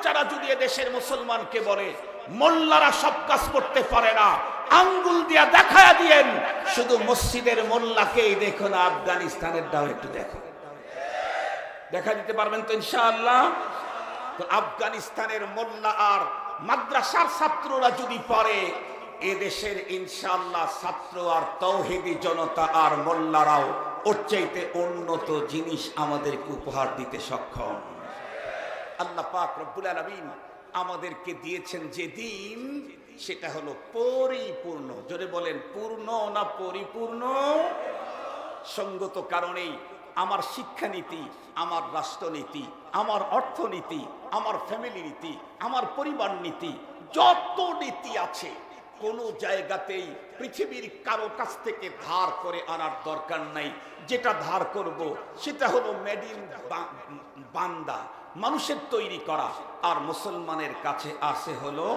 বাচ্চারা যদি দেশের মুসলমানকে বলে মোল্লারা সব কাজ করতে পারে না, আঙ্গুল দিয়া দেখায়া দিয়েন, শুধু মসজিদের মোল্লাকেই দেখো না, আফগানিস্তানের দাও একটু দেখো, দেখা দিতে পারবেন তো ইনশাআল্লাহ? তো আফগানিস্তানের মোল্লা আর মাদ্রাসার ছাত্ররা যদি পারে, এদেশের ইনশাআল্লাহ ছাত্র আর তাওহীদি জনতা আর মোল্লারাও ওর চাইতে উন্নত জিনিস আমাদেরকে উপহার দিতে সক্ষম। আল্লাহ পাক রব্বুল আলামিন আমাদেরকে দিয়েছেন যে দিন, সেটা হলো পরিপূর্ণ। জোরে বলেন, পূর্ণ না পরিপূর্ণ? সঙ্গত কারণেই আমার শিক্ষানীতি, আমার রাষ্ট্রনীতি, আমার অর্থনীতি, আমার ফ্যামিলি নীতি, আমার পরিবার নীতি, যত নীতি আছে, কোনো জায়গাতেই পৃথিবীর কারো কাছ থেকে ধার করে আনার দরকার নাই। যেটা ধার করব সেটা হলো মেড ইন বান্দা, মানুষের তৈরি করা। আর মুসলমানের কাছে আসে হলো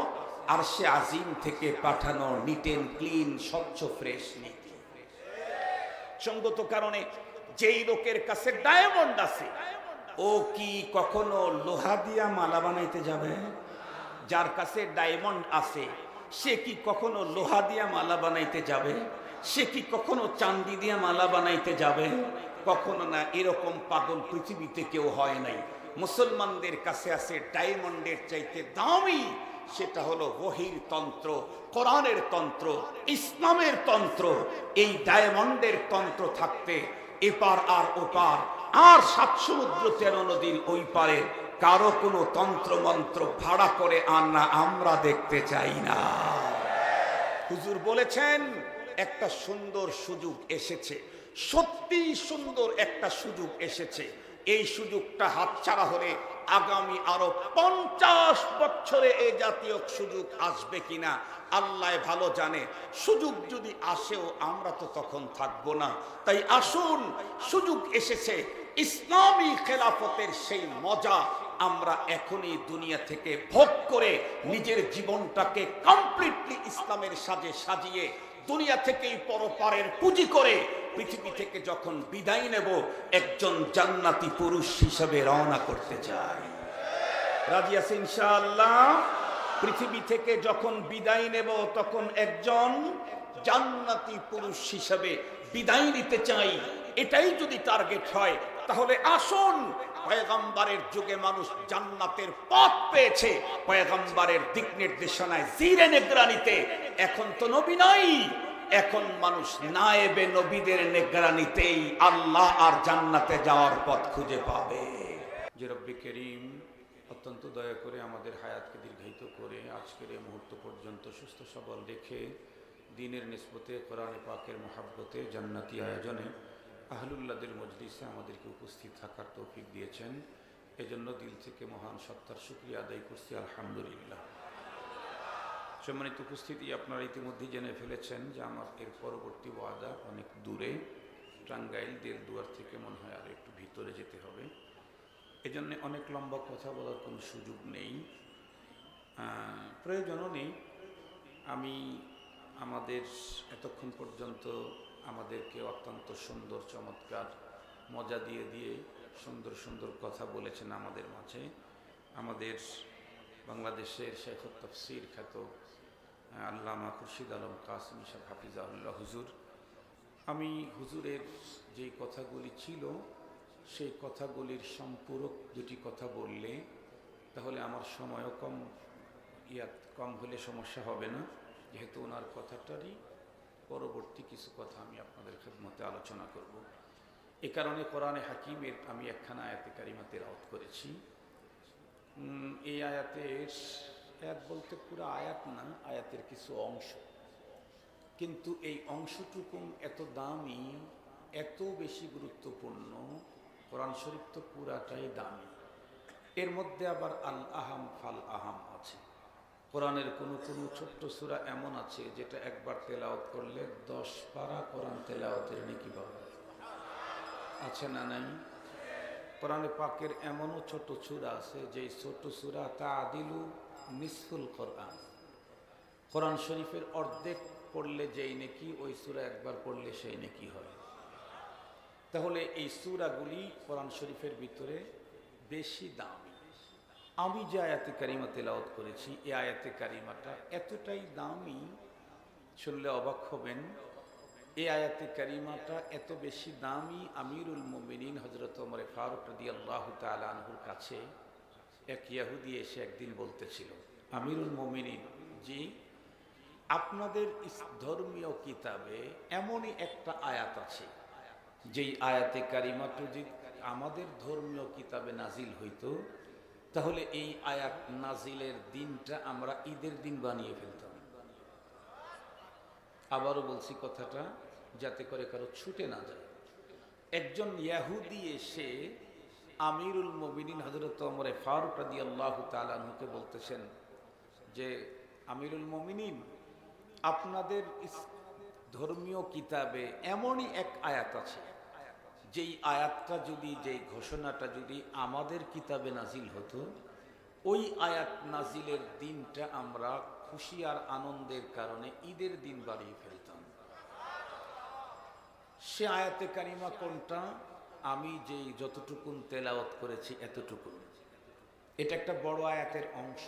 আরশে আজিম থেকে পাঠানো নিট এন্ড ক্লিন, স্বচ্ছ, ফ্রেশ নীতি। সঙ্গত কারণে যেই লোকের কাছে ডায়মন্ড আছে, ও কি কখনো লোহা দিয়া মালা বানাইতে যাবে? যার কাছে ডায়মন্ড আছে, সে কি কখনো লোহা দিয়া মালা বানাইতে যাবে? সে কি কখনো চাঁদি দিয়া মালা বানাইতে যাবে? কখনো না। এরকম পাগল পৃথিবীতে কেউ হয় নাই। মুসলমানদের কাছে আছে ডায়মন্ডের চাইতে দামি, সেটা হলো ওহীর তন্ত্র, কোরআনের তন্ত্র, ইসলামের তন্ত্র। এই ডায়মন্ডের তন্ত্র থাকতে এপার আর ওপার আর ৭ সমুদ্র ১৩ নদীর ওই পারে কারো কোনো তন্ত্র মন্ত্র ভাড়া করে আনা আমরা দেখতে চাই না। হুজুর বলেছেন একটা সুন্দর সুযোগ এসেছে, সত্যি সুন্দর একটা সুযোগ এসেছে। এই সুযোগটা হাতছাড়া হলে আগামী আরো ৫০ বছরে এই জাতীয় সুযোগ আসবে কিনা আল্লাহ ভালো জানে। সুযোগ যদি আসেও আমরা তো তখন থাকবো না। তাই আসুন, সুযোগ এসেছে, ইসলামী খেলাফতের সেই মজা আমরা এখনই দুনিয়া থেকে ভোগ করে নিজের জীবনটাকে কমপ্লিটলি ইসলামের সাজে সাজিয়ে দুনিয়া থেকেই পরপারের পুঁজি করে পৃথিবী থেকে যখন বিদায় নেব, একজন জান্নাতি পুরুষ হিসেবে রওনা করতে চাই। রাজি আছে ইনশাআল্লাহ? পৃথিবী থেকে যখন বিদায় নেব, তখন একজন জান্নাতি পুরুষ হিসেবে বিদায় নিতে চাই। এটাই যদি টার্গেট হয়, তাহলে আসুন, পয়গম্বরের যুগে মানুষ জান্নাতের পথ পেয়েছে পয়গম্বরের দিক নির্দেশনায়, জিরে নিগরানিতে। এখন তো নবী নাই, এখন মানুষ নায়েবে নবীদের নিগরানিতেই আল্লাহ আর জান্নাতে যাওয়ার পথ খুঁজে পাবে। যে রব্বি করিম অত্যন্ত দয়া করে আমাদের হায়াতকে দীর্ঘায়িত করে আজকের এই মুহূর্ত পর্যন্ত সুস্থ সবল রেখে দ্বীনের নিসবতে, কোরআনে পাকের মহাব্বতে, জান্নাতি আয়োজনে, আহলুল্লাহদের মজলিসে আমাদেরকে উপস্থিত থাকার তৌফিক দিয়েছেন। এজন্য দিল থেকে মহান সত্তার শুকরিয়া আদায় করছি, আলহামদুলিল্লাহ। সম্মানিত উপস্থিতি, আপনারা ইতিমধ্যেই জেনে ফেলেছেন যে আমার এর পরবর্তী ওয়াদা অনেক দূরে, টাঙ্গাইল দেলদুয়ার থেকে মনে হয় আর একটু ভিতরে যেতে হবে। এজন্য অনেক লম্বা কথা বলার কোনো সুযোগ নেই, প্রয়োজনও নেই। আমি আমাদের এতক্ষণ পর্যন্ত আমাদেরকে অত্যন্ত সুন্দর, চমৎকার, মজা দিয়ে দিয়ে সুন্দর সুন্দর কথা বলেছেন আমাদের মাঝে আমাদের বাংলাদেশের শেখুত তাফসীর খ্যাত আল্লামা খুরশিদ আলম কাসেমী সাহেব হাফিজাহুল্লাহ হুজুর। আমি হুজুরের যেই কথাগুলি ছিল সেই কথাগুলির সম্পূরক দুটি কথা বললে তাহলে আমার সময়ও কম হলে সমস্যা হবে না, যেহেতু ওনার কথাটারই পরবর্তী কিছু কথা আমি আপনাদের খেদমতে আলোচনা করব। এ কারণে কোরআনে হাকিমের আমি একখানা আয়াতে কারিমা তেলাওয়াত করেছি। এই আয়াতের, আয়াত বলতে পুরো আয়াত না, আয়াতের কিছু অংশ, কিন্তু এই অংশটুকু এত দামি, এত বেশি গুরুত্বপূর্ণ। কোরআন শরীফ তো পুরাটাই দামি, এর মধ্যে আবার আল আহাম ফাল আহাম আছে। কোরআনের কোনো কোনো ছোট্ট সূরা এমন আছে যেটা একবার তেলাওয়াত করলে 10 পারা কোরআন তেলাওয়াতের নেকি পাবে, আছে না নাই? কোরআনে পাকের এমনও ছোট সূরা আছে যেই ছোট সূরা তাআদিলু নিসফুল কোরআন, কোরআন শরীফের অর্ধেক পড়লে যেই নেকি, ওই সূরা একবার পড়লে সেই নেকি হয়। তাহলে এই সূরাগুলি কোরআন শরীফের ভিতরে বেশি দামি। আমি যে আয়াতে কারিমা তেলাওয়াত করেছি এই আয়াতে কারিমাটা এতটাই দামি, শুনলে অবাক হবেন। এই আয়াতে কারিমাটা এত বেশি দামি, আমিরুল মুমিনিন হযরত ওমর ফারুক রাদিয়াল্লাহু তাআলা আনহুর কাছে এক ইহুদি এসে একদিন বলতেছিল, আমিরুল মুমিনিন জি, আপনাদের ধর্মীয় কিতাবে এমনই একটা আয়াত আছে, যেই আয়াতে কারিমাটা যদি আমাদের ধর্মীয় কিতাবে নাজিল হইতো তাহলে এই আয়াত নাজিলের দিনটা আমরা ঈদের দিন বানিয়ে ফেলতাম। আবারও বলছি কথাটা যাতে করে কারো ছুটে না যায়। একজন ইহুদি এসে আমিরুল মুমিনিন হযরত ওমর ফারুক রাদিয়াল্লাহু তাআলা আনহুকে বলতেছেন যে, আমিরুল মুমিনিন, আপনাদের ধর্মীয় কিতাবে এমনই এক আয়াত আছে, যেই আয়াতটা যদি, যেই ঘোষণাটা যদি আমাদের কিতাবে নাজিল হতো, ওই আয়াত নাজিলের দিনটা আমরা খুশি আর আনন্দের কারণে ঈদের দিন বাড়িয়ে ফেলতাম। সে আয়াতে কারিমা কোনটা? আমি যেই যতটুকুন তেলাওয়াত করেছি এতটুকুন। এটা একটা বড় আয়াতের অংশ।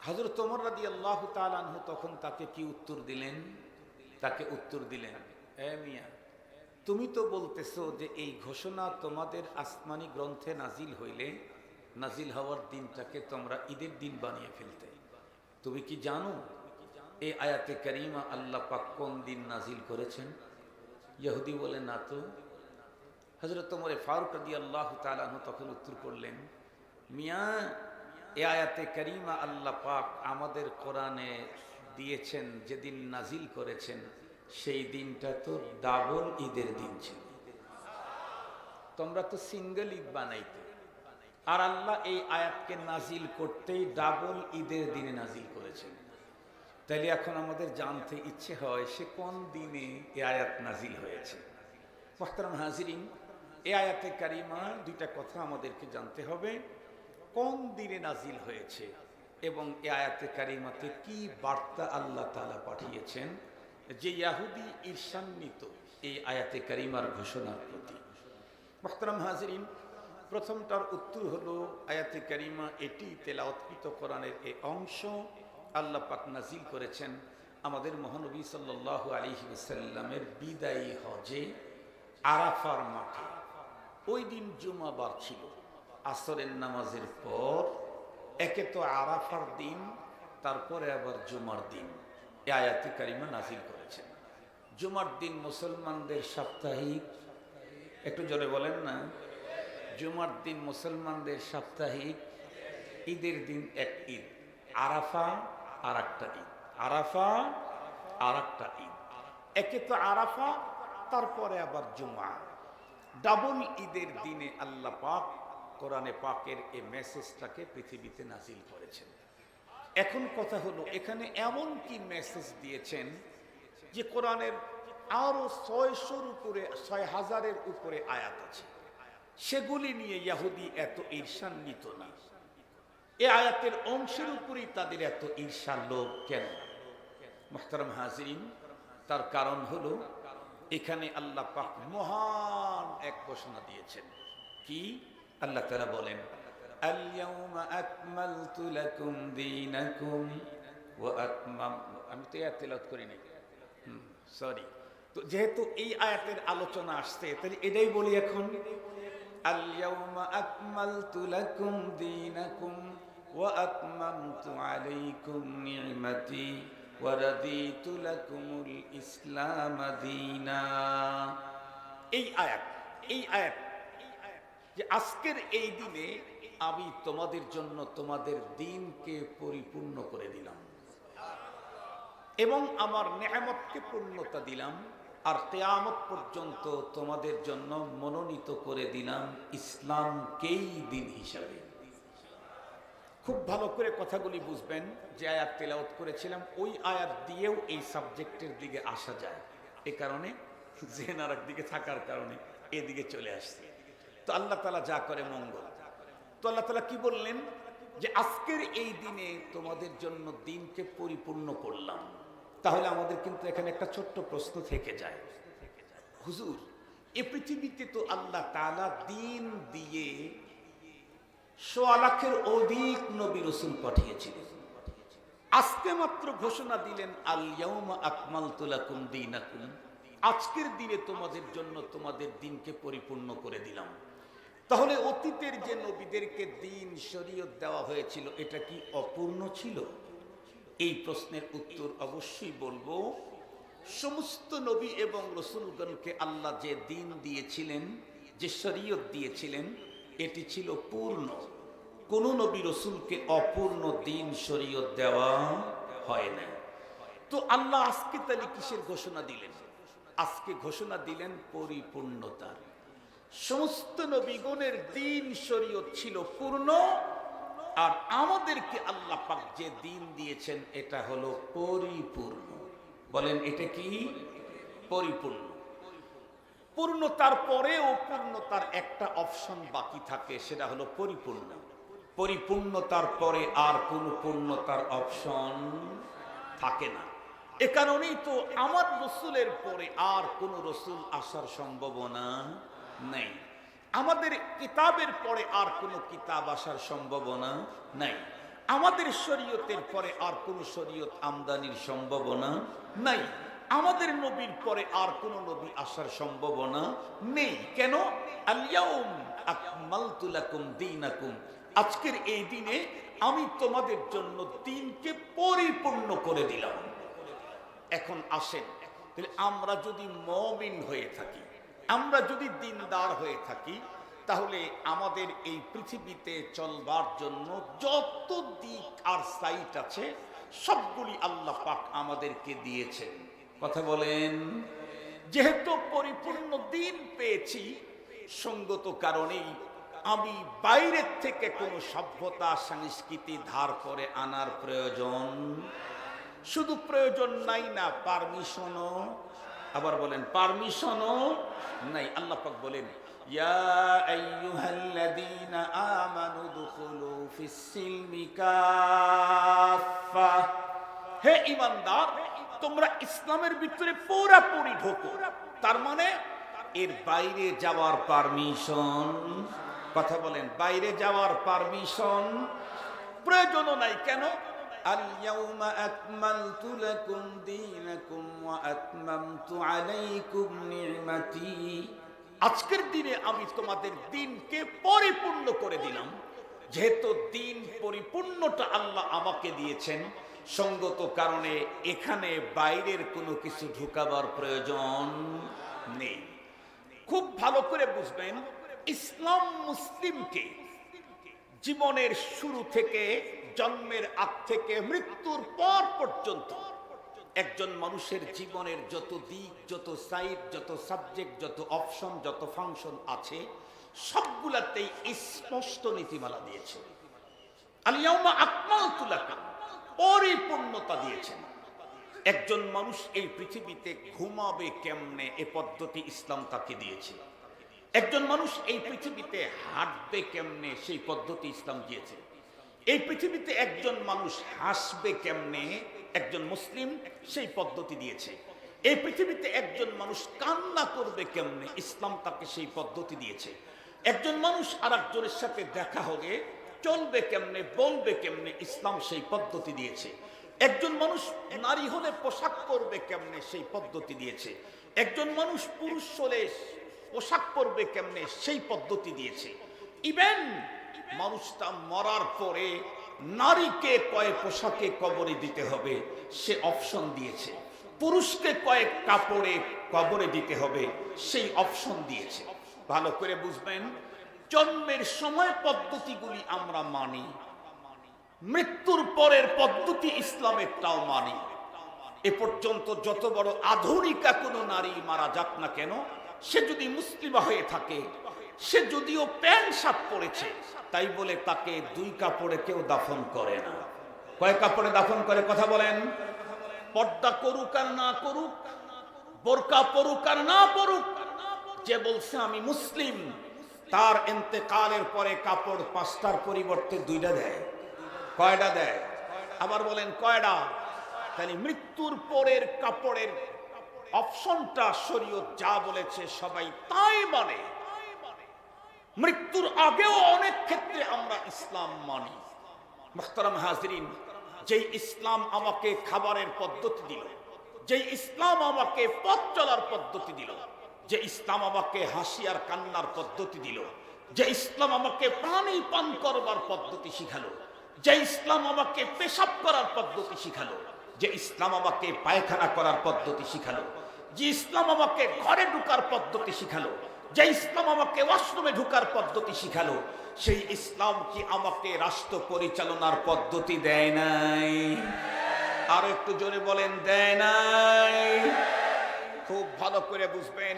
হযরত ওমর রাদিয়াল্লাহু তাআলা আনহু তখন তাকে কি উত্তর দিলেন? তাকে উত্তর দিলেন, এ মিয়া, তুমি তো বলতেছো যে এই ঘোষণা তোমাদের আসমানি গ্রন্থে নাজিল হইলে নাজিল হওয়ার দিনটাকে তোমরা ঈদের দিন বানিয়ে ফেলতে। তুমি কি জানো এই আয়াতে কারিমা আল্লাহ পাক কোন দিন নাজিল করেছেন? ইহুদি বলে, না তো। হযরত ওমর ফারুক রাদিয়াল্লাহু তাআলা আনহু তখন উত্তর করলেন, মিয়া, এই আয়াতে কারিমা আল্লাহ পাক আমাদের কোরআনে দিয়েছেন, যেদিন নাজিল করেছেন সেই দিনটা তো ডাবল ঈদের দিন ছিল। তোমরা তো সিঙ্গেল ঈদ বানাইতে, আর আল্লাহ এই আয়াতকে নাজিল করতেই ডাবল ঈদের দিনে নাজিল করেছেন। তাইলে এখন আমাদের জানতে ইচ্ছে হয় সে কোন দিনে এই আয়াত নাজিল হয়েছে। মুহতারাম হাজিরিন, এই আয়াতে কারিমা দুইটা কথা আমাদেরকে জানতে হবে, কোন দিনে নাজিল হয়েছে এবং এই আয়াতে কারিমাতে কি বার্তা আল্লাহ তাআলা পাঠিয়েছেন যে ইহুদি ঈর্ষান্বিত এই আয়াতে কারিমার ঘোষণার প্রতি। মুহতারাম হাজিরিন, প্রথমটার উত্তর হলো আয়াতে কারিমা এটি তেলাওয়াতকৃত কোরআনের এই অংশ আল্লাহ পাক নাজিল করেছেন আমাদের মহানবী সাল্লাল্লাহু আলাইহি ওয়াসাল্লামের বিদায়ী হজে আরাফার মাঠে। ওই দিন জুমাবার ছিল, আসরের নামাজের পর। একে তো আরাফার দিন, তারপরে আবার জুমার দিন এই আয়াতে কারিমা নাজিল করেছেন। জুমার দিন মুসলমানদের সাপ্তাহিক, একটু জোরে বলেন না, জুমার দিন মুসলমানদের সাপ্তাহিক, ঈদের দিন এক ঈদ, আরাফা আর একটা ঈদ, আরাফা আর একটা ঈদ। একে তো আরাফা, তারপরে আবার জুমা, ডাবল ঈদের দিনে আল্লাহ পাক কোরআনে পাকের এই মেসেজটাকে পৃথিবীতে নাজিল করেছেন। এখন কথা হলো, এখানে এমন কি মেসেজ দিয়েছেন যে কোরআনের আরো 600-র উপরে, 6000-এর উপরে আয়াত আছে, সেগুলি নিয়ে ইহুদি এত ঈর্ষান্বিত না। এই আয়াতের অংশের উপরেই তাদের এত ঈর্ষার লোভ কেন? মুহতারাম হাজিরিন, তার কারণ হলো এখানে আল্লাহ পাক মহান এক ঘোষণা দিয়েছেন। কি? আল্লাহ তাআলা বলেন, আল ইয়াউমা আকমালতু লাকুম দীনাকুম ওয়া আমি তো আয়াত তেলাওয়াত করি নাই, সরি। তো যেহেতু এই আয়াতের আলোচনা আসছে তাহলে এটাই বলি এখন, আল ইয়াউমা আকমালতু লাকুম দীনাকুম ওয়া আতমামতু আলাইকুম নি'মাতি ওয়া রাদিতু লাকুমুল ইসলাম দীনা। এই আয়াত যে আজকের এই দিনে আমি তোমাদের জন্য তোমাদের দ্বীনকে পরিপূর্ণ করে দিলাম এবং আমার নেয়ামতকে পূর্ণতা দিলাম, আর কিয়ামত পর্যন্ত তোমাদের জন্য মনোনীত করে দিলাম ইসলামকেই দিন হিসাবে। খুব ভালো করে কথাগুলি বুঝবেন। যে আয়াত তেলাওয়াত করেছিলাম ওই আয়াত দিয়েও এই সাবজেক্টের দিকে আসা যায়, এ কারণে জেন আর একদিকে থাকার কারণে এদিকে চলে আসছে। তো আল্লাহ তাআলা যা করে মঙ্গল। তো আল্লাহ তাআলা কি বললেন? যে আজকের এই দিনে তোমাদের জন্য দ্বীনকে পরিপূর্ণ করলাম। তাহলে আমাদের কিন্তু এখানে একটা ছোট্ট প্রশ্ন থেকে যায়, হুজুর, এ পৃথিবীতে তো আল্লাহ তাআলা দ্বীন দিয়ে সোয়া লাখের অধিক নবী রাসূল পাঠিয়েছিলেন। আজকে মাত্র ঘোষণা দিলেন আল ইয়াউমা আকমালতু লাকুম দীনাকুম, আজকের দিনে তোমাদের জন্য তোমাদের দিনকে পরিপূর্ণ করে দিলাম। তাহলে অতীতের যে নবীদেরকে দিন শরীয়ত দেওয়া হয়েছিল এটা কি অপূর্ণ ছিল? এই প্রশ্নের উত্তর অবশ্যই বলবো, সমস্ত নবী এবং রাসূলগণকে আল্লাহ যে দিন দিয়েছিলেন, যে শরীয়ত দিয়েছিলেন, এটি ছিল পূর্ণ। কোন নবী রাসূলকে অপূর্ণ দিন শরীয়ত দেওয়া হয় না। তো আল্লাহ আজকে তাহলে কিসের ঘোষণা দিলেন? আজকে ঘোষণা দিলেন পরিপূর্ণতার। সমস্ত নবীগণের দিন শরীয়ত ছিল পূর্ণ, আর আমাদেরকে আল্লাহ পাক যে দিন দিয়েছেন এটা হলো পরিপূর্ণ। বলেন এটা কি? পরিপূর্ণ। পূর্ণতার পরেও পূর্ণতার একটা অপশন বাকি থাকে, সেটা হলো পরিপূর্ণ। পরিপূর্ণতার পরে আর কোন পূর্ণতার অপশন থাকে না। এ কারণেই তো আমার রাসূলের পরে আর কোন রাসূল আসার সম্ভাবনা নেই। আমাদের কিতাবের পরে আর কোন কিতাব আসার সম্ভাবনা নাই। আমাদের শরীয়তের পরে আর কোন শরীয়ত আমদানির সম্ভাবনা নাই। আমাদের নবীর পরে আর কোন নবী আসার সম্ভাবনা নেই। কেন? আল ইয়াউম আকমালতু লাকুম দীনাকুম, আজকের এই দিনে আমি তোমাদের জন্য দিনকে পরিপূর্ণ করে দিলাম। এখন আসেন, তাহলে আমরা যদি মুমিন হয়ে থাকি, আমরা যদি দিনদার হয়ে থাকি, তাহলে আমাদের এই পৃথিবীতে চলবার জন্য যত দিক আর সাইট আছে সবগুলি আল্লাহ পাক আমাদেরকে দিয়েছেন। কথা বলেন। যেহেতু পরিপূর্ণ দিন পেয়েছি, সঙ্গত কারণেই আমি বাইরের থেকে কোনো সভ্যতা সংস্কৃতি ধার করে আনার প্রয়োজন, শুধু প্রয়োজন নাই না, পারমিশনও, আবার বলেন পারমিশনও নাই। আল্লাহ পাক বলেন ইয়া আইয়ুহাল্লাযীনা আমানু দুখুলু ফিস-সিলমি কাফা, হে ঈমানদার তোমরা ইসলামের ভিতরে পুরোপুরি ঢোকো। তার মানে এর বাইরে যাওয়ার পারমিশন, কথা বলেন, বাইরে যাওয়ার পারমিশন প্রয়োজনও নাই। কেন? আল ইয়াউমা আকমালতু লাকুম দীনাকুম ওয়া আতমামতু আলাইকুম নি'মাতি, আজকের দিনে আমি তোমাদের দিনকে পরিপূর্ণ করে দিলাম। যেহেতু দিন পরিপূর্ণটা আল্লাহ আমাকে দিয়েছেন, সঙ্গত কারণে এখানে বাইরের কোনো কিছু ঢুকাবার প্রয়োজন নেই। খুব ভালো করে বুঝবেন, ইসলাম মুসলিমকে জীবনের শুরু থেকে, জন্মের আগ থেকে মৃত্যুর পর পর্যন্ত একজন মানুষের জীবনের যত দিক, যত সাইড, যত সাবজেক্ট, যত অপশন, যত ফাংশন আছে সবগুলাতেই স্পষ্ট নীতিমালা দিয়েছে। আল ইয়াউমা আকমালতু লাকুম, পরিপূর্ণতা দিয়েছেন। একজন মানুষ এই পৃথিবীতে ঘুমাবে কেমনে এ পদ্ধতি ইসলাম তাকে দিয়েছে। একজন মানুষ এই পৃথিবীতে হাঁটবে কেমনে সেই পদ্ধতি ইসলাম দিয়েছে। এই পৃথিবীতে একজন মানুষ হাসবে কেমনে একজন মুসলিম সেই পদ্ধতি দিয়েছে। এই পৃথিবীতে একজন মানুষ কান্না করবে কেমনে ইসলাম তাকে সেই পদ্ধতি দিয়েছে। একজন মানুষ আর একজনের সাথে দেখা হলে চলবে কেমনে, বলবে কেমনে ইসলাম সেই পদ্ধতি দিয়েছে। একজন মানুষ নারী হলে পোশাক পরবে কেমনে সেই পদ্ধতি দিয়েছে। একজন মানুষ পুরুষ হলে পোশাক পরবে কেমনে সেই পদ্ধতি দিয়েছে। ইভেন মানুষটা মরার পরে নারীকে কয় পোশাকে কবরে দিতে হবে সে অপশন দিয়েছে। পুরুষকে কয়েক কাপড়ে কবরে দিতে হবে সেই অপশন দিয়েছে। ভালো করে বুঝবেন, জন্মের সময় পদ্ধতিগুলি আমরা মানি, মৃত্যুর পরের পদ্ধতি ইসলামেরটাও মানি। এ পর্যন্ত যত বড় আধুনিকা কোনো নারী মারা যাক না কেন, সে যদি মুসলিমা হয়ে থাকে, সে যদিও প্যান্ট শার্ট পরেছে তাই বলে তাকে দুই কাপড়ে কেউ দাফন করে না। কয় কাপড়ে দাফন করে? কথা বলেন। পর্দা করুক আর না করুক, বোরকা পরুক আর না পরুক, যে বলছে আমি মুসলিম তার ইন্তেকালের পরে কাপড় 5টার পরিবর্তে 2টা দেয়। কয়টা দেয়? আবার বলেন কয়টা? তাহলে মৃত্যুর পরের কাপড়ের অপশনটা শরীয়ত যা বলেছে সবাই তাই মানে। মৃত্যুর আগেও অনেক ক্ষেত্রে আমরা ইসলাম মানি। মুহতারাম হাজরিন, যেই ইসলাম আমাকে খাবারের পদ্ধতি দিল, যেই ইসলাম আমাকে পথ চলার পদ্ধতি দিল, যে ইসলাম আমাকে হাসি আর কান্নার পদ্ধতি দিল, যে ইসলাম আমাকে পানি পান করবার পদ্ধতি শিখালো, যে ইসলাম আমাকে পেশাব করার পদ্ধতি শিখালো, যে ইসলাম আমাকে পায়খানা করার পদ্ধতি শিখালো, যে ইসলাম আমাকে ঘরে ঢুকার পদ্ধতি শিখালো, যে ইসলাম আমাকে ওয়াশরুমে ঢুকার পদ্ধতি শিখালো, সেই ইসলাম কি আমাকে রাষ্ট্র পরিচালনার পদ্ধতি দেয় নাই? আর একটু জোরে বলেন, দেয় নাই? খুব ভালো করে বুঝবেন,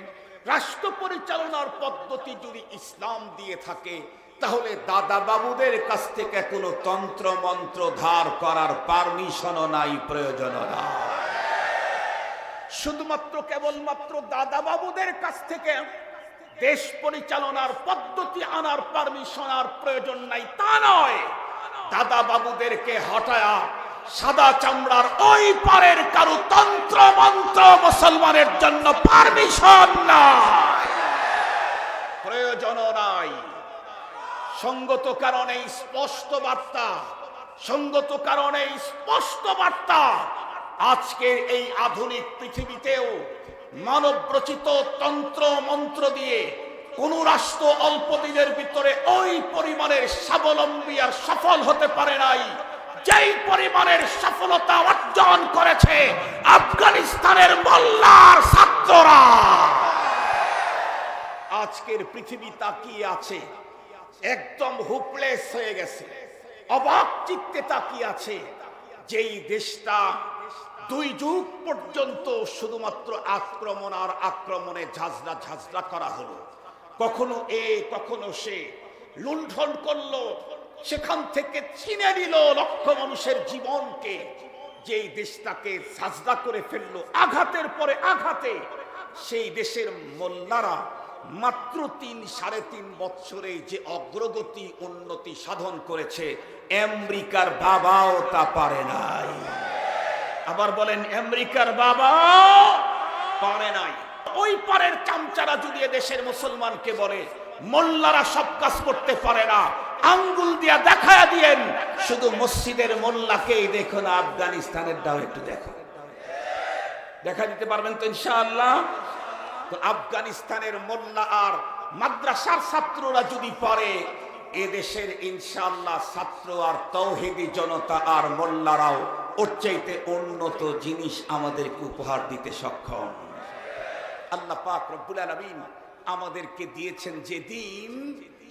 রাষ্ট্র পরিচালনার পদ্ধতি যদি ইসলাম দিয়ে থাকে, তাহলে দাদা বাবুদের কাছ থেকে কোনো তন্ত্র মন্ত্র ধার করার পারমিশনও নাই, প্রয়োজনও নাই। শুধুমাত্র কেবলমাত্র দাদা বাবুদের কাছ থেকে দেশ পরিচালনার পদ্ধতি আনার পারমিশন আর প্রয়োজন নাই তা নয়, দাদা বাবুদেরকে হটায়া সাদা চামড়ার ওই পারের কারো তন্ত্র মন্ত্র মুসলমানের জন্য পারমিশন নাই, প্রয়োজনও নাই। সঙ্গত কারণে স্পষ্ট বার্তা, সঙ্গত কারণে স্পষ্ট বার্তা, আজকের এই আধুনিক পৃথিবীতেও মানব রচিত তন্ত্র মন্ত্র দিয়ে কোন রাষ্ট্র অল্প দিনের ভিতরে ওই পরিমাণের স্বাবলম্বী আর সফল হতে পারে নাই যেই পরিমাণের সফলতা অর্জন করেছে আফগানিস্তানের মোল্লার ছাত্ররা। আজকের পৃথিবী তাকিয়ে আছে, একদম হোপলেস হয়ে গেছে, অবাক চিত্তে তাকিয়ে আছে। যেই দেশটা 2 যুগ পর্যন্ত শুধুমাত্র আক্রমণ আর আক্রমণে ঝাঁঝরা ঝাঁঝরা করা হলো, কখনো এ কখনো সে লুণ্ঠন করলো, সেখান থেকে ছিনে নিল লক্ষ মানুষের জীবনকে, যেই দেশটাকে ঝাঁঝরা করে ফেললো আঘাতের পরে আঘাতে, সেই দেশের মোল্লারা মাত্র 3-3.5 বছরে যে অগ্রগতি উন্নতি সাধন করেছে, আমেরিকার বাবাও তা পারে নাই। আবার বলেন, আমেরিকার বাবা পারে নাই। ওই পারের চামচারা যদি দেশের মুসলমানকে বলে মোল্লারা সব কাজ করতে পারে না, আঙ্গুল দিয়া দেখায়া দিয়েন, শুধু মসজিদের মোল্লাকেই দেখো না, আফগানিস্তানের দাও একটু দেখো, দেখা দিতে পারবেন তো ইনশাআল্লাহ? তো আফগানিস্তানের মোল্লা আর মাদ্রাসার ছাত্ররা যদি পারে, এদেশের ইনশাআল্লাহ ছাত্র আর তাওহীদি জনতা আর মোল্লারাও ওর চাইতে উন্নত জিনিস আমাদেরকে উপহার দিতে সক্ষম। আল্লাহ পাক রব্বুল আলামিন আমাদেরকে দিয়েছেন যে দিন,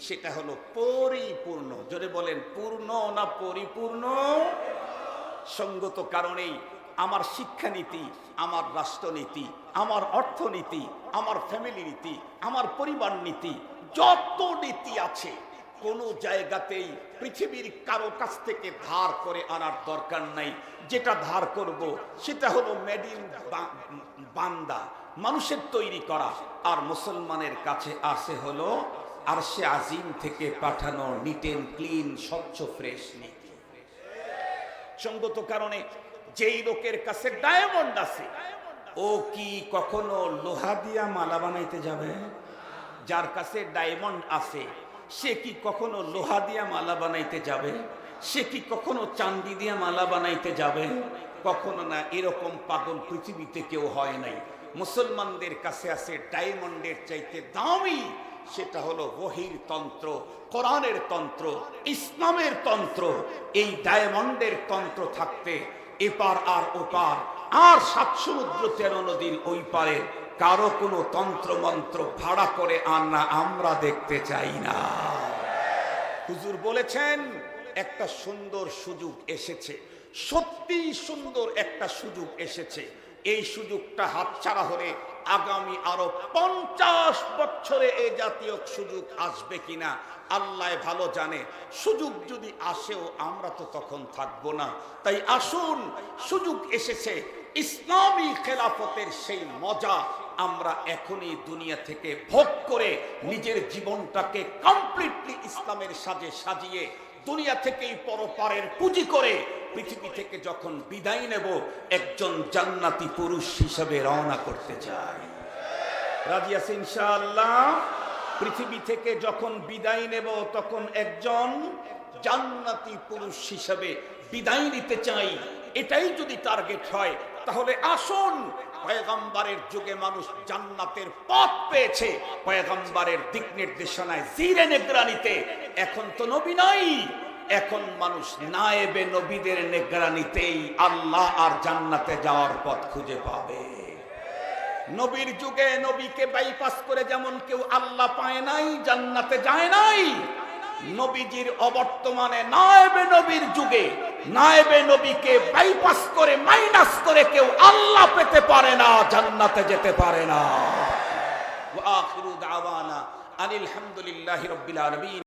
সেটা হলো পরিপূর্ণ। জোরে বলেন, পূর্ণ না পরিপূর্ণ? সঙ্গত কারণেই আমার শিক্ষানীতি, আমার রাষ্ট্রনীতি, আমার অর্থনীতি, আমার ফ্যামিলি নীতি, আমার পরিবার নীতি, যত নীতি আছে, কোনো জায়গাতেই পৃথিবীর কারো কাছ থেকে ধার করে আনার দরকার নাই। যেটা ধার করব সেটা হলো মেড ইন বান্দা, মানুষের তৈরি করা। আর মুসলমানের কাছে আসে হলো আরশে আজিম থেকে পাঠানো নিট এন্ড ক্লিন, স্বচ্ছ ফ্রেশ নীতি। সঙ্গত কারণে যেই লোকের কাছে ডায়মন্ড আছে, ও কি কখনো লোহা দিয়া মালা বানাইতে যাবে? যার কাছে ডায়মন্ড আছে, সে কি কখনো লোহা দিয়া মালা বানাইতে যাবে? সে কি কখনো চাঁদি দিয়া মালা বানাইতে যাবে? কখনো না। এরকম পাগল পৃথিবীতে কেউ হয় নাই। মুসলমানদের কাছে আছে ডায়মন্ডের চাইতে দামি, সেটা হলো ওহীর তন্ত্র, কোরআনের তন্ত্র, ইসলামের তন্ত্র। এই ডায়মন্ডের তন্ত্র থাকতে এপার আর ওপার আর 7 সমুদ্র 13 নদীর ওই পারে কারো কোনো তন্ত্র মন্ত্র ভাড়া করে আনা আমরা দেখতে চাই না। হুজুর বলেছেন, একটা সুন্দর সুযোগ এসেছে, সত্যি সুন্দর একটা সুযোগ এসেছে। এই সুযোগটা হাতছাড়া হলে আগামী আরো 50 বছরে এই জাতীয় সুযোগ আসবে কিনা আল্লাহ ভালো জানে। সুযোগ যদি আসেও আমরা তো তখন থাকবো না। তাই আসুন, সুযোগ এসেছে, ইসলামী খেলাফতের সেই মজা আমরা এখনই দুনিয়া থেকে ভোগ করে নিজের জীবনটাকে কমপ্লিটলি ইসলামের সাজে সাজিয়ে দুনিয়া থেকেই পরপারের পুঁজি করে পৃথিবী থেকে যখন বিদায় নেব, একজন জান্নাতি পুরুষ হিসেবে রওনা করতে চাই। রাজি আছেন ইনশাআল্লাহ? পৃথিবী থেকে যখন বিদায় নেব তখন একজন জান্নাতি পুরুষ হিসেবে বিদায় নিতে চাই, এটাই যদি টার্গেট হয় তাহলে আসুন, পয়গম্বরের যুগে মানুষ জান্নাতের পথ পেয়েছে পয়গম্বরের দিক নির্দেশনায় জিরে নিগরানিতে। এখন তো নবী নাই, এখন মানুষ নায়েবে নবীদের নিগরানিতেই আল্লাহ আর জান্নাতে যাওয়ার পথ খুঁজে পাবে। নবীর যুগে নবীকে বাইপাস করে যেমন কেউ আল্লাহ পায় নাই, জান্নাতে যায় নাই, নবীজির অবর্তমানে নায়েবে নবীর যুগে নায়েবে নবীকে বাইপাস করে মাইনাস করে কেউ আল্লাহ পেতে পারে না, জান্নাতে যেতে পারে না। ওয়া আখিরু দাওয়ানা আনিল হামদুলিল্লাহি রাব্বিল আলামিন।